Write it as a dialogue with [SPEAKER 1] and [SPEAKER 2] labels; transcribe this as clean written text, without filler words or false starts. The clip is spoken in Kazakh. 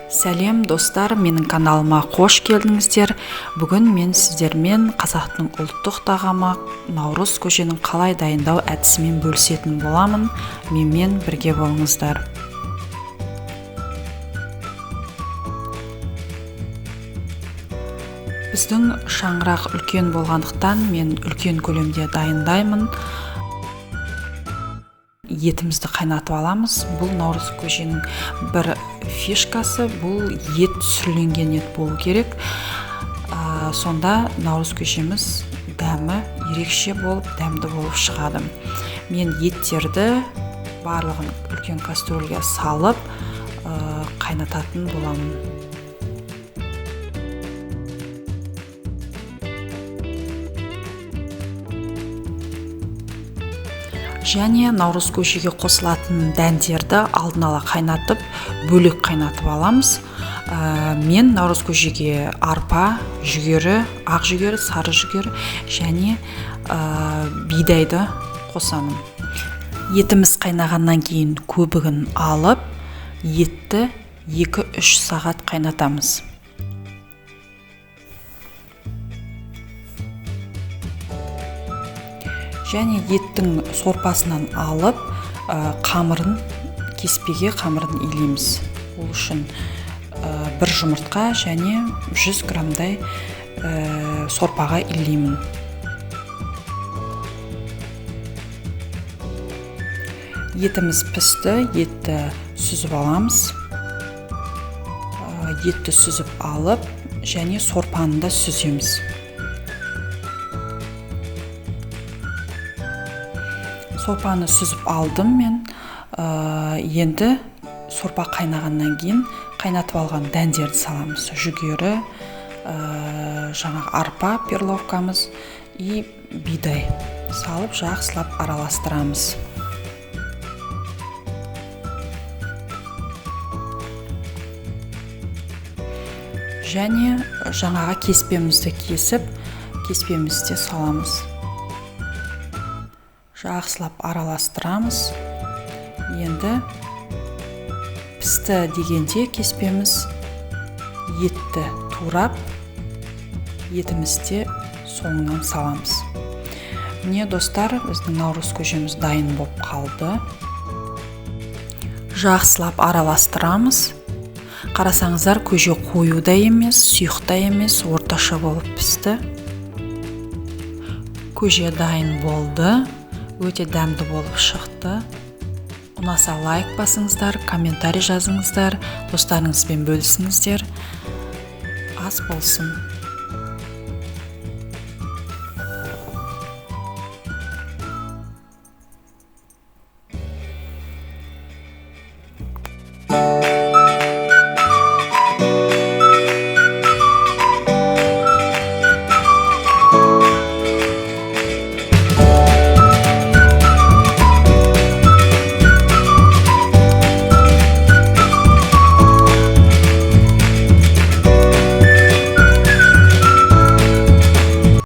[SPEAKER 1] Сәлем достар, менің каналыма қош келдіңіздер. Бүгін мен сіздермен қазақтың ұлттық тағамы наурыз көженің қалай дайындау әдісімен бөлісетін боламын. Менімен бірге болыңыздар. Біздің шаңырақ үлкен болғандықтан мен үлкен көлемде дайындаймын. Етімізді қайнатып аламыз. Бұл наурыз көженің бір фишкасы, бұл ет сүрленген ет болу керек. Сонда наурыз көжеміз дәмі ерекше болып, дәмді болып шығады. Мен еттерді барлығын үлкен кастрөлге салып қайнататын боламын. Және наурыз көжеге қосылатын дәндерді алдын ала қайнатып, бөлек қайнатып аламыз. Мен наурыз көжеге арпа, жүгері, ақ жүгері, сары жүгері және бидайды қосамын. Етіміз қайнағаннан кейін көбігін алып, етті 2-3 сағат қайнатамыз. Және еттің сорпасынан алып, кеспеге қамырын илейміз. Ол үшін бір жұмыртқа және 100 граммдай сорпаға илеймін. Етіміз пісті, етті сүзіп аламыз. Етті сүзіп алып, және сорпаны да сүземіз. Сорпаны сүзіп алдым мен. Енді сорпа қайнағаннан кейін қайнатып алған дәндерді саламыз. Жүгері, жаңағы арпа перловкамыз и бидай салып жақсылап араластырамыз. Және жаңағы кеспемізді кесіп, кеспемізде саламыз. Жақсылап араластырамыз. Енді пісті дегенде кеспеміз етті турап, етімізде соңынан саламыз. Міне достар, біздің наурыз көжеміз дайын болып қалды. Жақсылап араластырамыз. Қарасаңыздар, көже қою да емес, сұйық та емес, орташа болып пісті. Көже дайын болды. Өте дәмді болып шықты. Ұнаса лайк басыңыздар, комментарий жазыңыздар, достарыңызбен бөлісіңіздер. Ас болсын.